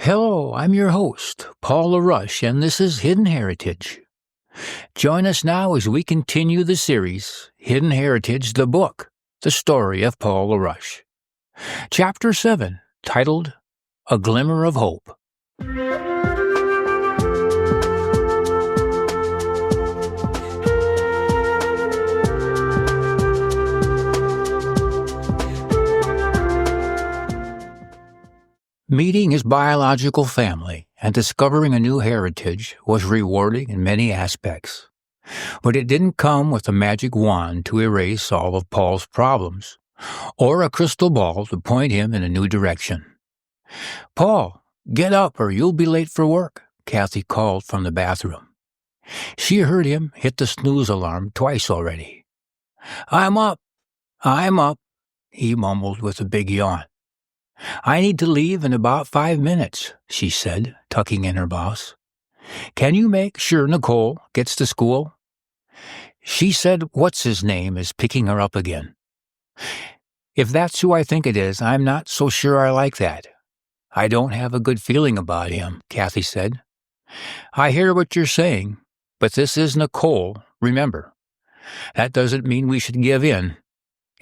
Hello, I'm your host, Paul LaRoche, and this is Hidden Heritage. Join us now as we continue the series, Hidden Heritage, the book, the story of Paul LaRoche. Chapter 7, titled, A Glimmer of Hope. Meeting his biological family and discovering a new heritage was rewarding in many aspects. But it didn't come with a magic wand to erase all of Paul's problems, or a crystal ball to point him in a new direction. "Paul, get up or you'll be late for work," Kathy called from the bathroom. She heard him hit the snooze alarm twice already. I'm up, he mumbled with a big yawn. "I need to leave in about 5 minutes," she said, tucking in her blouse. "Can you make sure Nicole gets to school?" She said what's-his-name is picking her up again. "If that's who I think it is, I'm not so sure I like that. I don't have a good feeling about him," Kathy said. "I hear what you're saying, but this is Nicole, remember. That doesn't mean we should give in.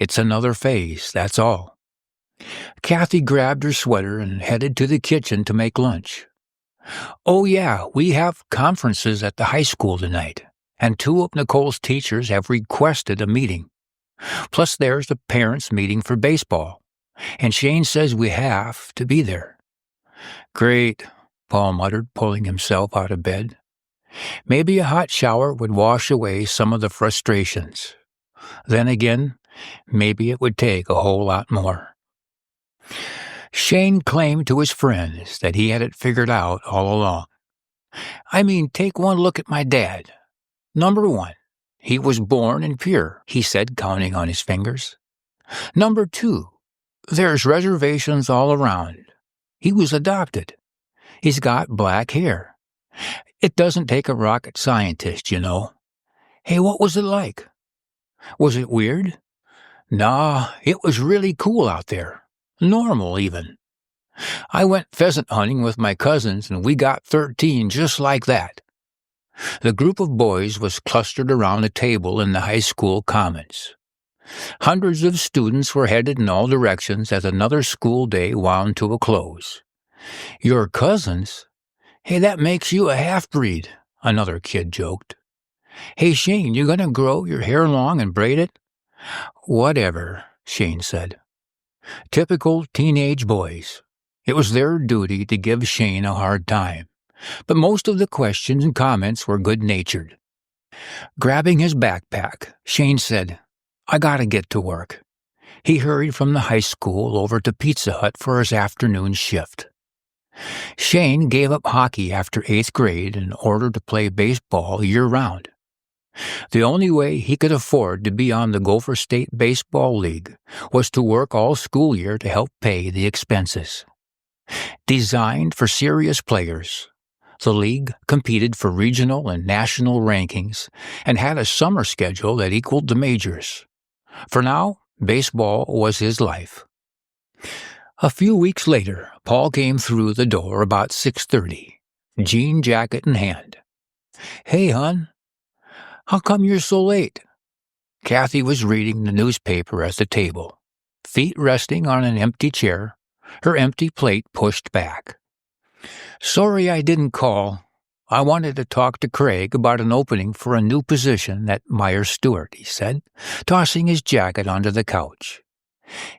It's another phase, that's all." Kathy grabbed her sweater and headed to the kitchen to make lunch. "Oh yeah, we have conferences at the high school tonight, and 2 of Nicole's teachers have requested a meeting. Plus there's the parents' meeting for baseball, and Shane says we have to be there." "Great," Paul muttered, pulling himself out of bed. Maybe a hot shower would wash away some of the frustrations. Then again, maybe it would take a whole lot more. Shane claimed to his friends that he had it figured out all along. "I mean, take one look at my dad. Number 1, he was born and pure," he said, counting on his fingers. "Number 2, there's reservations all around. He was adopted. He's got black hair. It doesn't take a rocket scientist, you know. Hey, what was it like? Was it weird? Nah, it was really cool out there. Normal, even. I went pheasant hunting with my cousins, and we got 13 just like that." The group of boys was clustered around a table in the high school commons. Hundreds of students were headed in all directions as another school day wound to a close. "Your cousins? Hey, that makes you a half-breed," another kid joked. "Hey, Shane, you gonna grow your hair long and braid it?" "Whatever," Shane said. Typical teenage boys. It was their duty to give Shane a hard time, but most of the questions and comments were good-natured. Grabbing his backpack, Shane said, "I gotta get to work." He hurried from the high school over to Pizza Hut for his afternoon shift. Shane gave up hockey after 8th grade in order to play baseball year-round. The only way he could afford to be on the Gopher State Baseball League was to work all school year to help pay the expenses. Designed for serious players, the league competed for regional and national rankings and had a summer schedule that equaled the majors. For now, baseball was his life. A few weeks later, Paul came through the door about 6:30, jean jacket in hand. "Hey, hon. How come you're so late?" Kathy was reading the newspaper at the table, feet resting on an empty chair, her empty plate pushed back. "Sorry I didn't call. I wanted to talk to Craig about an opening for a new position at Myers Stewart," he said, tossing his jacket onto the couch.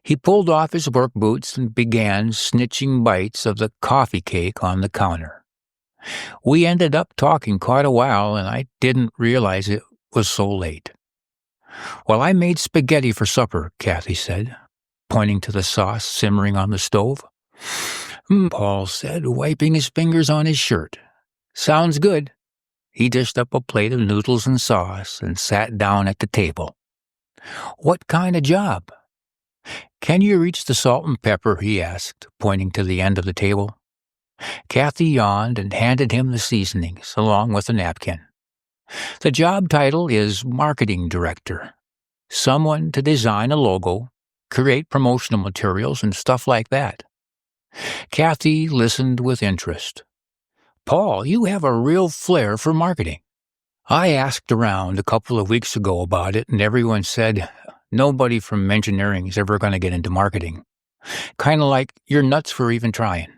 He pulled off his work boots and began snitching bites of the coffee cake on the counter. "We ended up talking quite a while, and I didn't realize it was so late." "Well, I made spaghetti for supper," Kathy said, pointing to the sauce simmering on the stove. Paul said, wiping his fingers on his shirt. "Sounds good." He dished up a plate of noodles and sauce and sat down at the table. "What kind of job?" "Can you reach the salt and pepper?" he asked, pointing to the end of the table. Kathy yawned and handed him the seasonings, along with a napkin. "The job title is Marketing Director. Someone to design a logo, create promotional materials, and stuff like that." Kathy listened with interest. "Paul, you have a real flair for marketing. I asked around a couple of weeks ago about it, and everyone said nobody from engineering is ever going to get into marketing. Kind of like you're nuts for even trying.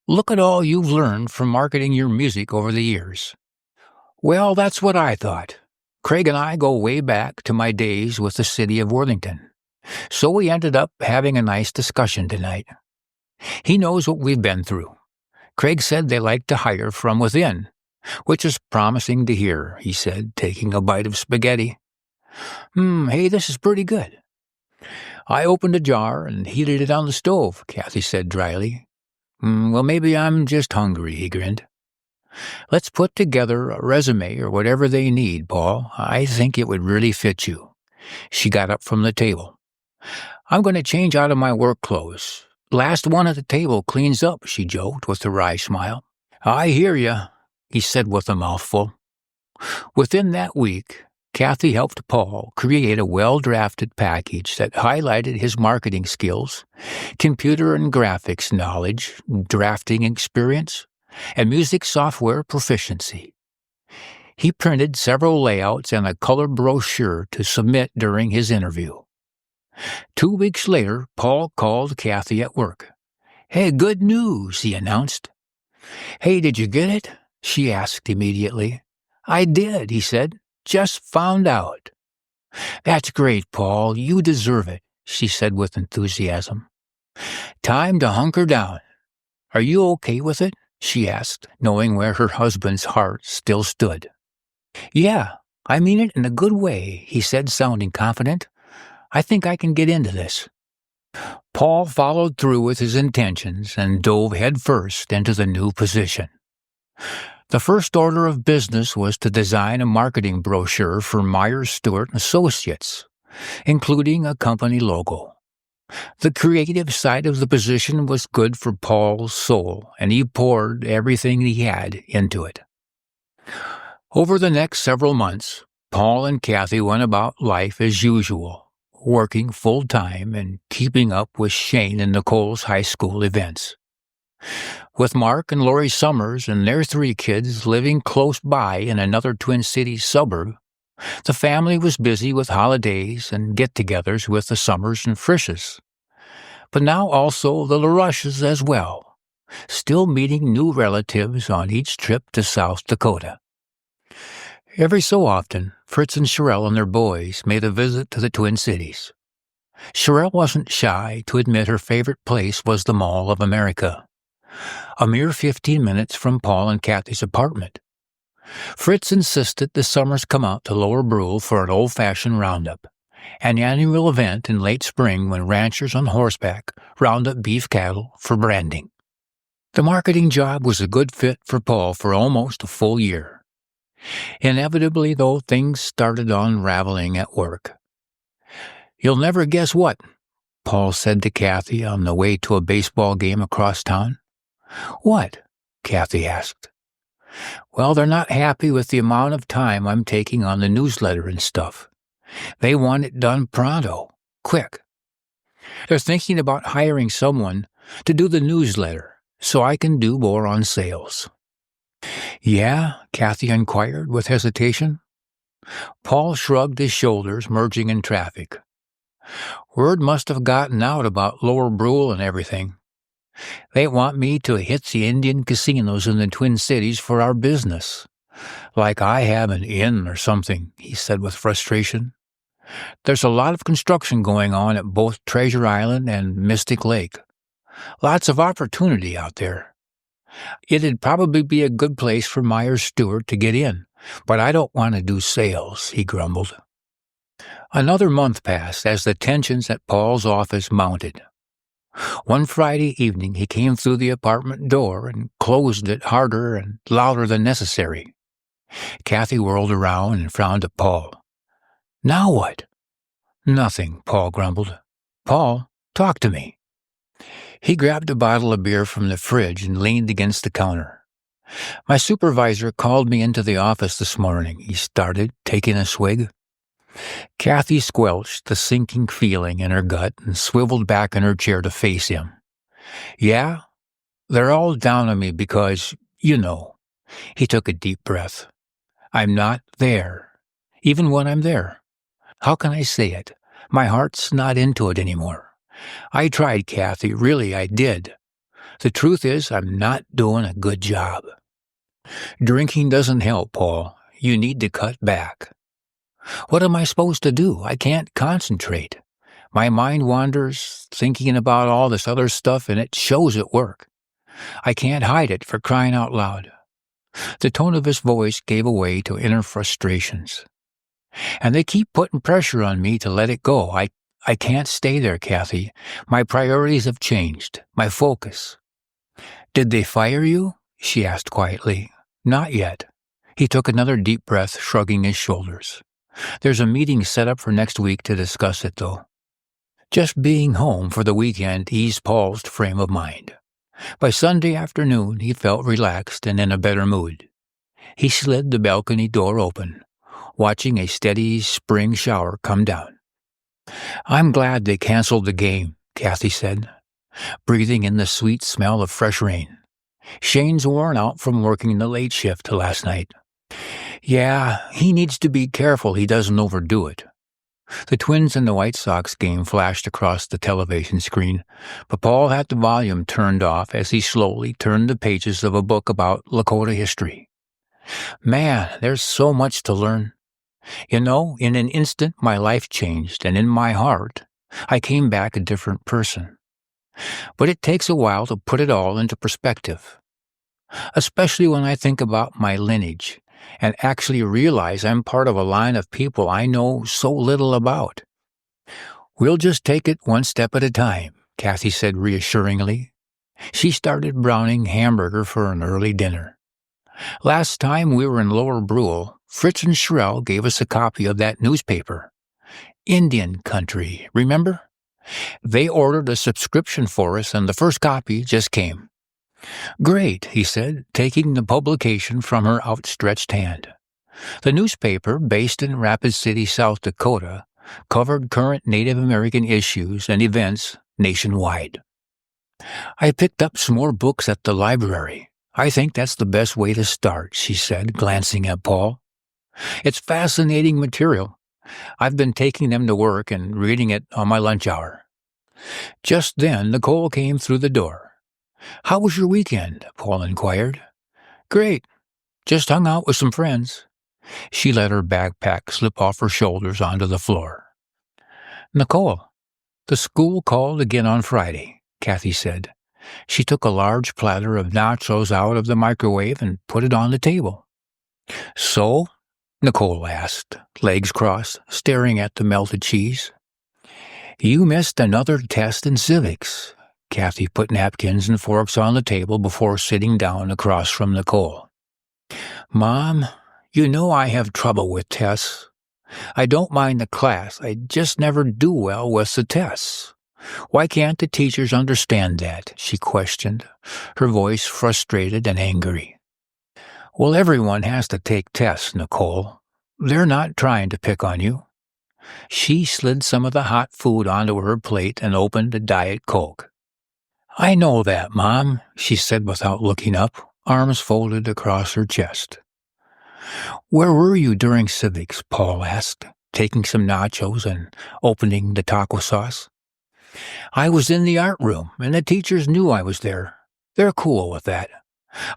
Look at all you've learned from marketing your music over the years." "Well, that's what I thought. Craig and I go way back to my days with the city of Worthington. So we ended up having a nice discussion tonight. He knows what we've been through. Craig said they like to hire from within, which is promising to hear," he said, taking a bite of spaghetti. Hey, this is pretty good." "I opened a jar and heated it on the stove," Kathy said dryly. Well, maybe I'm just hungry," he grinned. "Let's put together a resume or whatever they need, Paul. I think it would really fit you." She got up from the table. "I'm going to change out of my work clothes. Last one at the table cleans up," she joked with a wry smile. "I hear ya," he said with a mouthful. Within that week, Kathy helped Paul create a well-drafted package that highlighted his marketing skills, computer and graphics knowledge, drafting experience, and music software proficiency. He printed several layouts and a color brochure to submit during his interview. 2 weeks later, Paul called Kathy at work. "Hey, good news," he announced. "Hey, did you get it?" she asked immediately. "I did," he said. "Just found out." "That's great, Paul. You deserve it," she said with enthusiasm. "Time to hunker down. Are you okay with it?" she asked, knowing where her husband's heart still stood. "Yeah, I mean it in a good way," he said, sounding confident. "I think I can get into this." Paul followed through with his intentions and dove headfirst into the new position. The first order of business was to design a marketing brochure for Myers Stewart Associates, including a company logo. The creative side of the position was good for Paul's soul, and he poured everything he had into it. Over the next several months, Paul and Kathy went about life as usual, working full-time and keeping up with Shane and Nicole's high school events. With Mark and Lori Summers and their 3 kids living close by in another Twin Cities suburb, the family was busy with holidays and get-togethers with the Summers and Frisches. But now also the LaRoches as well, still meeting new relatives on each trip to South Dakota. Every so often, Fritz and Sherelle and their boys made a visit to the Twin Cities. Sherelle wasn't shy to admit her favorite place was the Mall of America, a mere 15 minutes from Paul and Kathy's apartment. Fritz insisted the Summers come out to Lower Brule for an old-fashioned roundup, an annual event in late spring when ranchers on horseback round up beef cattle for branding. The marketing job was a good fit for Paul for almost a full year. Inevitably, though, things started unraveling at work. "You'll never guess what," Paul said to Kathy on the way to a baseball game across town. "What?" Kathy asked. "Well, they're not happy with the amount of time I'm taking on the newsletter and stuff. They want it done pronto, quick. They're thinking about hiring someone to do the newsletter so I can do more on sales." "Yeah?" Kathy inquired with hesitation. Paul shrugged his shoulders, merging in traffic. "Word must have gotten out about Lower Brule and everything. They want me to hit the Indian casinos in the Twin Cities for our business. Like I have an inn or something," he said with frustration. "There's a lot of construction going on at both Treasure Island and Mystic Lake. Lots of opportunity out there. It'd probably be a good place for Myers Stewart to get in, but I don't want to do sales," he grumbled. Another month passed as the tensions at Paul's office mounted. One Friday evening he came through the apartment door and closed it harder and louder than necessary. Kathy whirled around and frowned at Paul. "Now what?" "Nothing," Paul grumbled. "Paul, talk to me." He grabbed a bottle of beer from the fridge and leaned against the counter. "My supervisor called me into the office this morning," he started, taking a swig. Kathy squelched the sinking feeling in her gut and swiveled back in her chair to face him. Yeah, they're all down on me because, he took a deep breath. I'm not there, even when I'm there. How can I say it? My heart's not into it anymore. I tried, Kathy, really I did. The truth is, I'm not doing a good job. Drinking doesn't help, Paul. You need to cut back. What am I supposed to do? I can't concentrate. My mind wanders, thinking about all this other stuff, and it shows at work. I can't hide it for crying out loud. The tone of his voice gave way to inner frustrations. And they keep putting pressure on me to let it go. I can't stay there, Kathy. My priorities have changed. My focus. Did they fire you? She asked quietly. Not yet. He took another deep breath, shrugging his shoulders. There's a meeting set up for next week to discuss it, though. Just being home for the weekend eased Paul's frame of mind. By Sunday afternoon, he felt relaxed and in a better mood. He slid the balcony door open, watching a steady spring shower come down. I'm glad they canceled the game, Kathy said, breathing in the sweet smell of fresh rain. Shane's worn out from working the late shift last night. Yeah, he needs to be careful he doesn't overdo it. The Twins and the White Sox game flashed across the television screen, but Paul had the volume turned off as he slowly turned the pages of a book about Lakota history. Man, there's so much to learn. In an instant my life changed, and in my heart, I came back a different person. But it takes a while to put it all into perspective, especially when I think about my lineage and actually realize I'm part of a line of people I know so little about. We'll just take it one step at a time, Kathy said reassuringly. She started browning hamburger for an early dinner. Last time we were in Lower Brule, Fritz and Shrell gave us a copy of that newspaper. Indian Country, remember? They ordered a subscription for us, and the first copy just came. Great, he said, taking the publication from her outstretched hand. The newspaper, based in Rapid City, South Dakota, covered current Native American issues and events nationwide. I picked up some more books at the library. I think that's the best way to start, she said, glancing at Paul. It's fascinating material. I've been taking them to work and reading it on my lunch hour. Just then, Nicole came through the door. How was your weekend? Paul inquired. Great. Just hung out with some friends. She let her backpack slip off her shoulders onto the floor. Nicole, the school called again on Friday, Kathy said. She took a large platter of nachos out of the microwave and put it on the table. So? Nicole asked, legs crossed, staring at the melted cheese. You missed another test in civics. Kathy put napkins and forks on the table before sitting down across from Nicole. Mom, you know I have trouble with tests. I don't mind the class, I just never do well with the tests. Why can't the teachers understand that? She questioned, her voice frustrated and angry. Well, everyone has to take tests, Nicole. They're not trying to pick on you. She slid some of the hot food onto her plate and opened a Diet Coke. I know that, Mom, she said without looking up, arms folded across her chest. Where were you during civics? Paul asked, taking some nachos and opening the taco sauce. I was in the art room, and the teachers knew I was there. They're cool with that.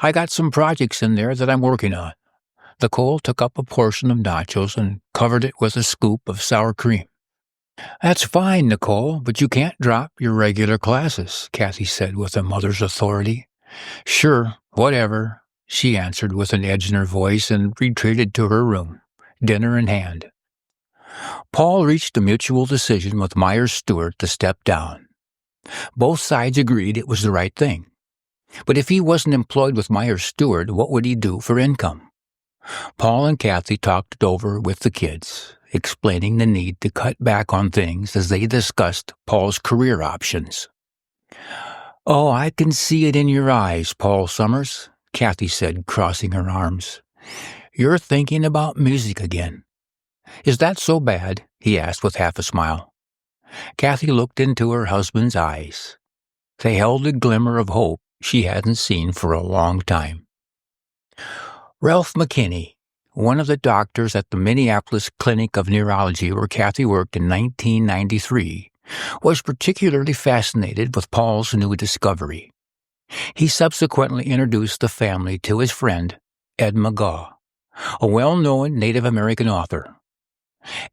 I got some projects in there that I'm working on. Nicole took up a portion of nachos and covered it with a scoop of sour cream. That's fine, Nicole, but you can't drop your regular classes, Kathy said with a mother's authority. Sure, whatever, she answered with an edge in her voice and retreated to her room, dinner in hand. Paul reached a mutual decision with Myers-Stewart to step down. Both sides agreed it was the right thing. But if he wasn't employed with Myers-Stewart, what would he do for income? Paul and Kathy talked it over with the kids, explaining the need to cut back on things as they discussed Paul's career options. Oh, I can see it in your eyes, Paul Summers, Kathy said, crossing her arms. You're thinking about music again. Is that so bad? He asked with half a smile. Kathy looked into her husband's eyes. They held a glimmer of hope she hadn't seen for a long time. Ralph McKinney, one of the doctors at the Minneapolis Clinic of Neurology where Kathy worked in 1993, was particularly fascinated with Paul's new discovery. He subsequently introduced the family to his friend, Ed McGaw, a well-known Native American author.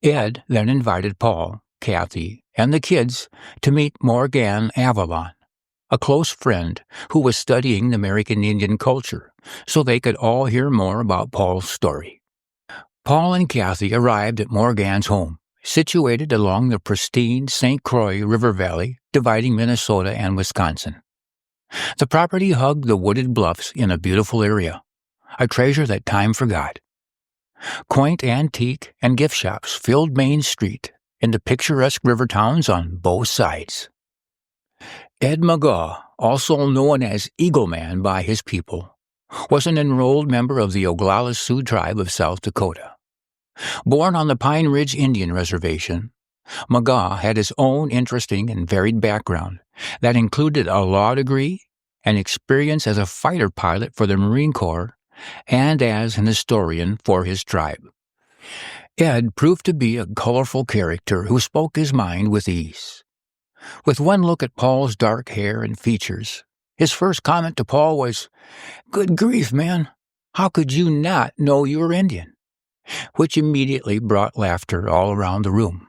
Ed then invited Paul, Kathy, and the kids to meet Morgan Avalon, a close friend who was studying the American Indian culture, so they could all hear more about Paul's story. Paul and Kathy arrived at Morgan's home, situated along the pristine St. Croix River Valley, dividing Minnesota and Wisconsin. The property hugged the wooded bluffs in a beautiful area, a treasure that time forgot. Quaint antique and gift shops filled Main Street and the picturesque river towns on both sides. Ed McGaw, also known as Eagle Man by his people, was an enrolled member of the Oglala Sioux tribe of South Dakota. Born on the Pine Ridge Indian Reservation, McGaw had his own interesting and varied background that included a law degree, an experience as a fighter pilot for the Marine Corps, and as an historian for his tribe. Ed proved to be a colorful character who spoke his mind with ease. With one look at Paul's dark hair and features, his first comment to Paul was, "Good grief, man, how could you not know you were Indian?" which immediately brought laughter all around the room.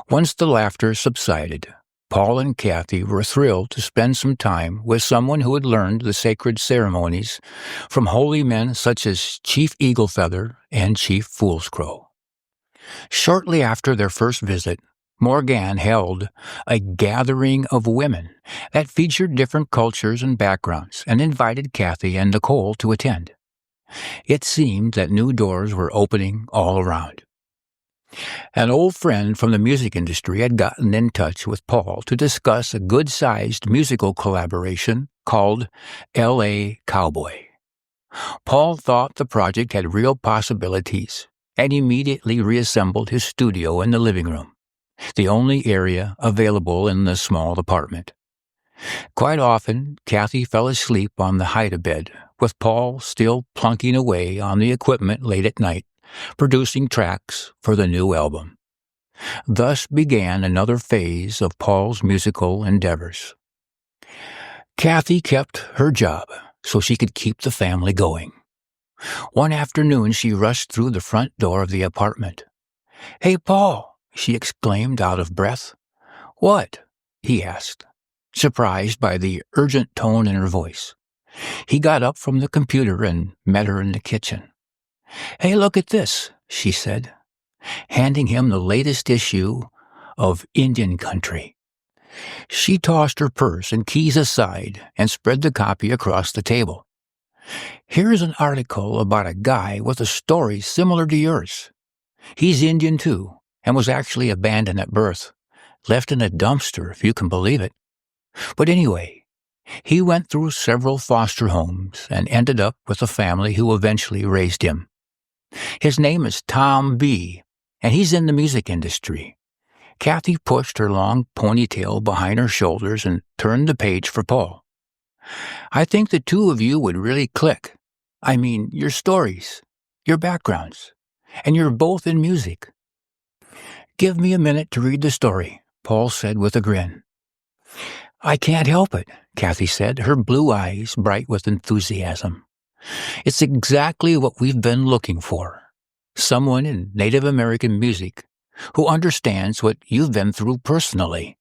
Once the laughter subsided, Paul and Kathy were thrilled to spend some time with someone who had learned the sacred ceremonies from holy men such as Chief Eagle Feather and Chief Fool's Crow. Shortly after their first visit, Morgan held a gathering of women that featured different cultures and backgrounds and invited Kathy and Nicole to attend. It seemed that new doors were opening all around. An old friend from the music industry had gotten in touch with Paul to discuss a good-sized musical collaboration called L.A. Cowboy. Paul thought the project had real possibilities and immediately reassembled his studio in the living room, the only area available in the small apartment. Quite often, Kathy fell asleep on the hide-a-bed, with Paul still plunking away on the equipment late at night, producing tracks for the new album. Thus began another phase of Paul's musical endeavors. Kathy kept her job so she could keep the family going. One afternoon she rushed through the front door of the apartment. "Hey, Paul," she exclaimed out of breath. "What?" he asked, surprised by the urgent tone in her voice. He got up from the computer and met her in the kitchen. "Hey, look at this," she said, handing him the latest issue of Indian Country. She tossed her purse and keys aside and spread the copy across the table. "Here's an article about a guy with a story similar to yours. He's Indian too, and was actually abandoned at birth, left in a dumpster if you can believe it. But anyway, he went through several foster homes and ended up with a family who eventually raised him. His name is Tom B., and he's in the music industry." Kathy pushed her long ponytail behind her shoulders and turned the page for Paul. "I think the two of you would really click. I mean, your stories, your backgrounds, and you're both in music." "Give me a minute to read the story," Paul said with a grin. "I can't help it," Kathy said, her blue eyes bright with enthusiasm. "It's exactly what we've been looking for. Someone in Native American music who understands what you've been through personally."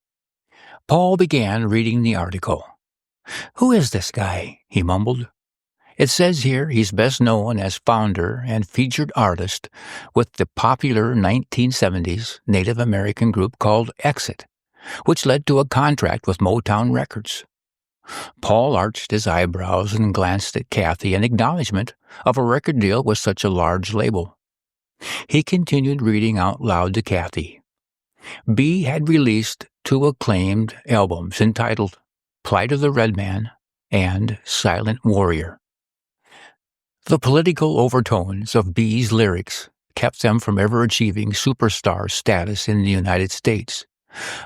Paul began reading the article. "Who is this guy?" he mumbled. "It says here he's best known as founder and featured artist with the popular 1970s Native American group called Exit, which led to a contract with Motown Records." Paul arched his eyebrows and glanced at Kathy in acknowledgement of a record deal with such a large label. He continued reading out loud to Kathy. B had released two acclaimed albums entitled Plight of the Red Man and Silent Warrior. The political overtones of B's lyrics kept them from ever achieving superstar status in the United States,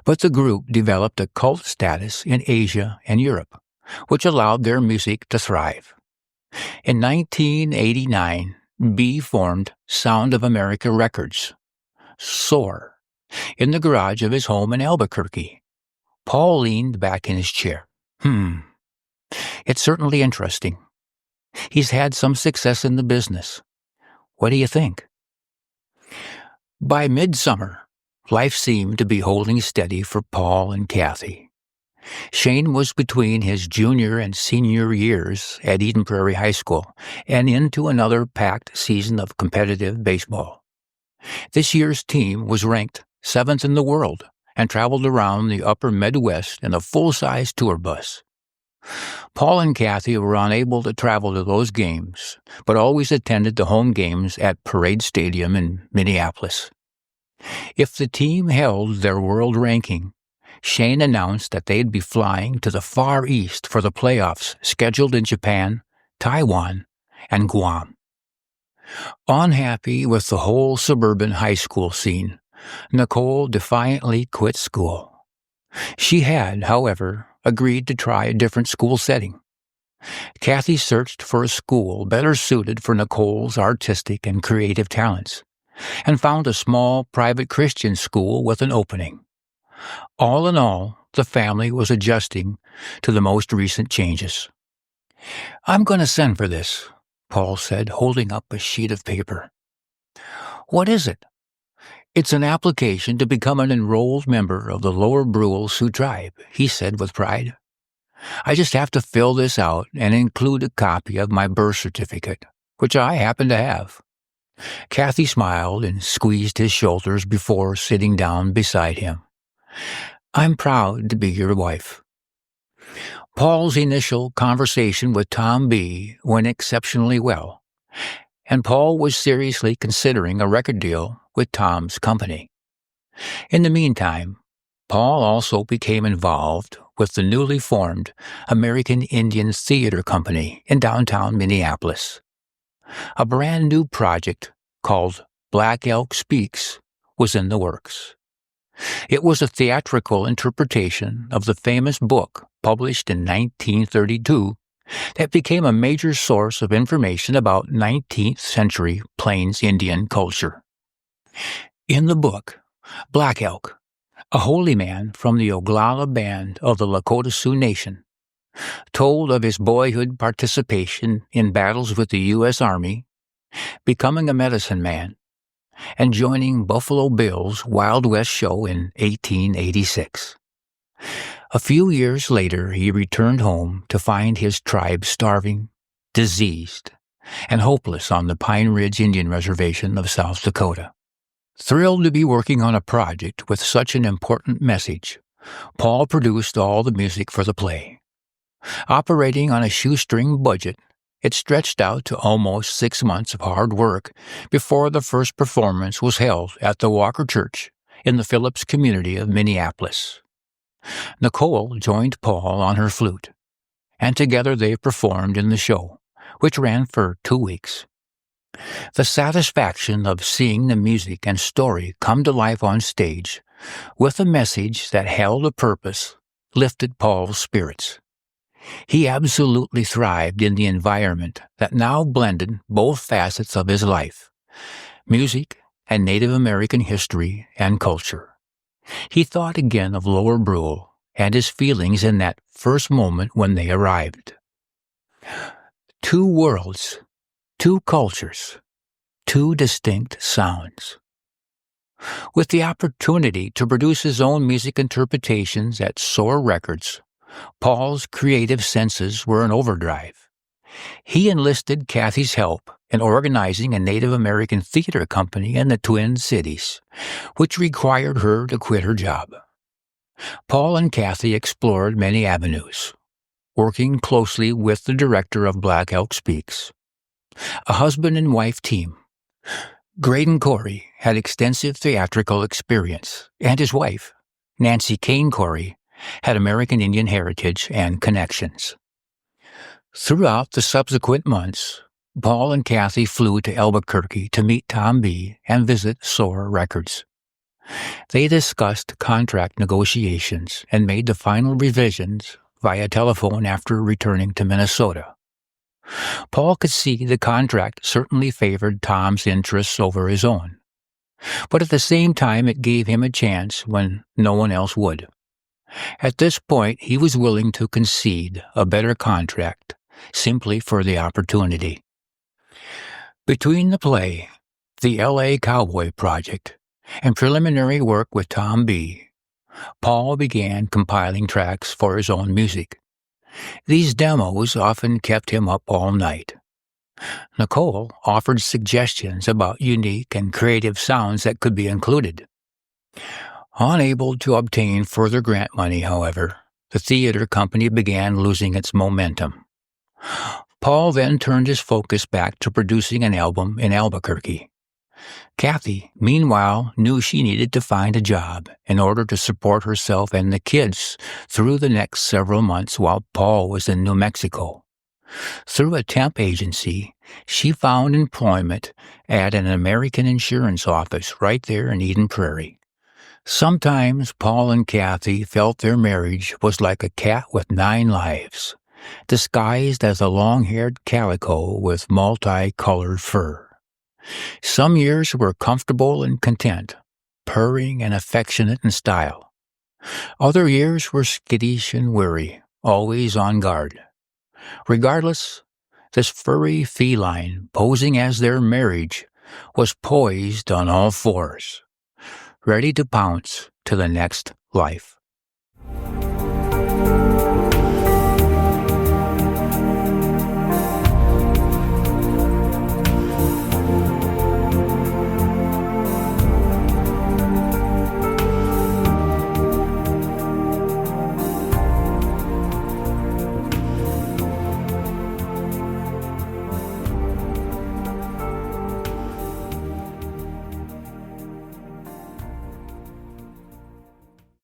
But the group developed a cult status in Asia and Europe, which allowed their music to thrive. In 1989, B formed Sound of America Records, SOAR, in the garage of his home in Albuquerque. Paul leaned back in his chair. It's certainly interesting. He's had some success in the business. What do you think? By midsummer, life seemed to be holding steady for Paul and Kathy. Shane was between his junior and senior years at Eden Prairie High School and into another packed season of competitive baseball. This year's team was ranked 7th in the world and traveled around the upper Midwest in a full-size tour bus. Paul and Kathy were unable to travel to those games, but always attended the home games at Parade Stadium in Minneapolis. If the team held their world ranking, Shane announced that they'd be flying to the Far East for the playoffs scheduled in Japan, Taiwan, and Guam. Unhappy with the whole suburban high school scene, Nicole defiantly quit school. She had, however, agreed to try a different school setting. Kathy searched for a school better suited for Nicole's artistic and creative talents, and found a small private Christian school with an opening. All in all, the family was adjusting to the most recent changes. "I'm going to send for this," Paul said, holding up a sheet of paper. "What is it?" "It's an application to become an enrolled member of the Lower Brule Sioux tribe," he said with pride. "I just have to fill this out and include a copy of my birth certificate, which I happen to have." Kathy smiled and squeezed his shoulders before sitting down beside him. "I'm proud to be your wife." Paul's initial conversation with Tom B. went exceptionally well, and Paul was seriously considering a record deal with Tom's company. In the meantime, Paul also became involved with the newly formed American Indian Theater Company in downtown Minneapolis. A brand new project called Black Elk Speaks was in the works. It was a theatrical interpretation of the famous book published in 1932 that became a major source of information about 19th century Plains Indian culture. In the book, Black Elk, a holy man from the Oglala band of the Lakota Sioux Nation, told of his boyhood participation in battles with the U.S. Army, becoming a medicine man, and joining Buffalo Bill's Wild West show in 1886. A few years later, he returned home to find his tribe starving, diseased, and hopeless on the Pine Ridge Indian Reservation of South Dakota. Thrilled to be working on a project with such an important message, Paul produced all the music for the play. Operating on a shoestring budget, it stretched out to almost 6 months of hard work before the first performance was held at the Walker Church in the Phillips community of Minneapolis. Nicole joined Paul on her flute, and together they performed in the show, which ran for 2 weeks. The satisfaction of seeing the music and story come to life on stage with a message that held a purpose lifted Paul's spirits. He absolutely thrived in the environment that now blended both facets of his life, music and Native American history and culture. He thought again of Lower Brule and his feelings in that first moment when they arrived. 2 worlds, 2 cultures, 2 distinct sounds. With the opportunity to produce his own music interpretations at SOAR Records, Paul's creative senses were in overdrive. He enlisted Kathy's help in organizing a Native American theater company in the Twin Cities, which required her to quit her job. Paul and Kathy explored many avenues, working closely with the director of Black Elk Speaks, a husband and wife team. Graydon Corey had extensive theatrical experience, and his wife, Nancy Kane Corey, had American Indian heritage and connections. Throughout the subsequent months, Paul and Kathy flew to Albuquerque to meet Tom B. and visit SOAR Records. They discussed contract negotiations and made the final revisions via telephone after returning to Minnesota. Paul could see the contract certainly favored Tom's interests over his own, but at the same time it gave him a chance when no one else would. At this point, he was willing to concede a better contract simply for the opportunity. Between the play, the L.A. Cowboy Project, and preliminary work with Tom B., Paul began compiling tracks for his own music. These demos often kept him up all night. Nicole offered suggestions about unique and creative sounds that could be included. Unable to obtain further grant money, however, the theater company began losing its momentum. Paul then turned his focus back to producing an album in Albuquerque. Kathy, meanwhile, knew she needed to find a job in order to support herself and the kids through the next several months while Paul was in New Mexico. Through a temp agency, she found employment at an American insurance office right there in Eden Prairie. Sometimes Paul and Kathy felt their marriage was like a cat with 9 lives, disguised as a long-haired calico with multicolored fur. Some years were comfortable and content, purring and affectionate in style. Other years were skittish and weary, always on guard. Regardless, this furry feline, posing as their marriage, was poised on all fours, ready to pounce to the next life.